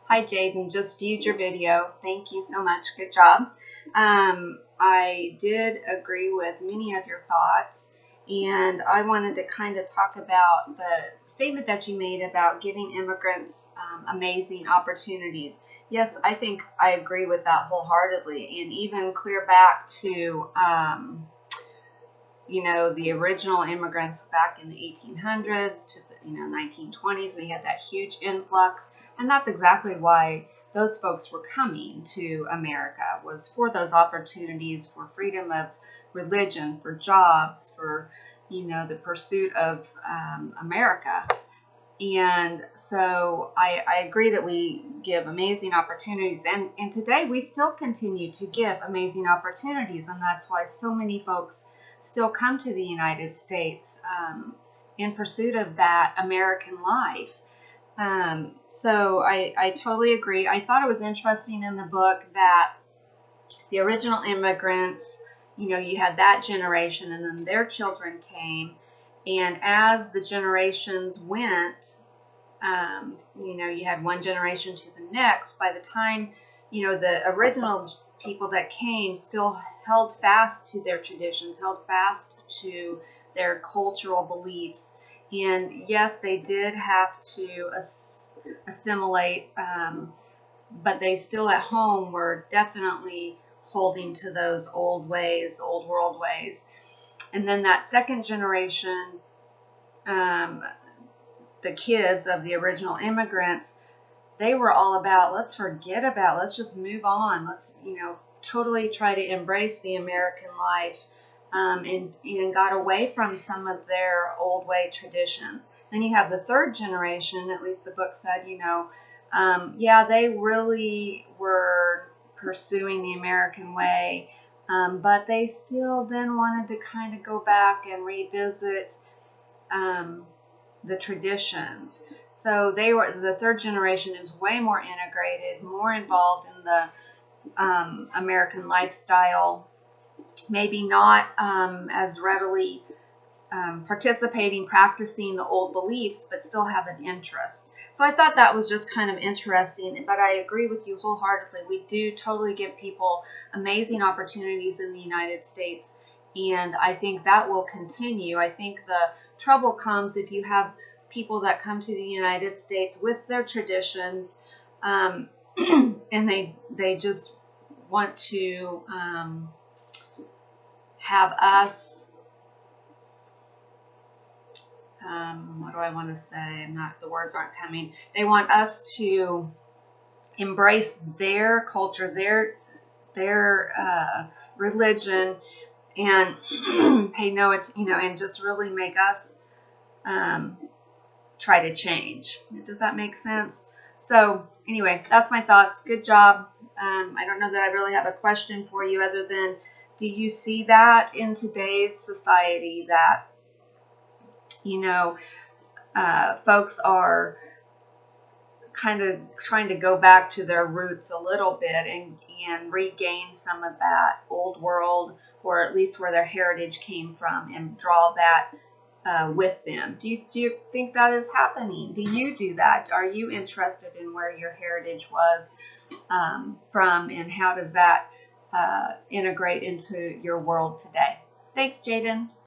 Hi, Jaden. Just viewed your video. Thank you so much. Good job. I did agree with many of your thoughts, and I wanted to kind of talk about the statement that you made about giving immigrants amazing opportunities. Yes, I think I agree with that wholeheartedly, and even clear back to the original immigrants back in the 1800s to the 1920s. We had that huge influx, and that's exactly why those folks were coming to America, was for those opportunities, for freedom of religion, for jobs, for the pursuit of America. And so I agree that we give amazing opportunities, and today we still continue to give amazing opportunities, and that's why so many folks still come to the United States in pursuit of that American life. So I totally agree. I thought it was interesting in the book that the original immigrants, you had that generation, and then their children came. And as the generations went, you had one generation to the next. By the time, the original people that came still held fast to their traditions, held fast to their cultural beliefs. And yes, they did have to assimilate, but they still at home were definitely holding to those old ways, old world ways. And then that second generation, um, the kids of the original immigrants, they were all about, let's just move on. Let's, totally try to embrace the American life, and got away from some of their old way traditions. Then you have the third generation, at least the book said, yeah, they really were pursuing the American way, but they still then wanted to kind of go back and revisit the traditions. So the third generation is way more integrated, more involved in the American lifestyle, maybe not as readily participating, practicing the old beliefs, but still have an interest. So I thought that was just kind of interesting, but I agree with you wholeheartedly. We do totally give people amazing opportunities in the United States, and I think that will continue. I think the trouble comes if you have people that come to the United States with their traditions, and they just want to have us. What do I want to say? The words aren't coming. They want us to embrace their culture, their religion, and pay no attention, and just really make us try to change. Does that make sense? So anyway, that's my thoughts. Good job. I don't know that I really have a question for you other than, do you see that in today's society that folks are kind of trying to go back to their roots a little bit and regain some of that old world, or at least where their heritage came from, and draw that with them? Do you think that is happening? Do you do that? Are you interested in where your heritage was from, and how does that integrate into your world today? Thanks, Jaden.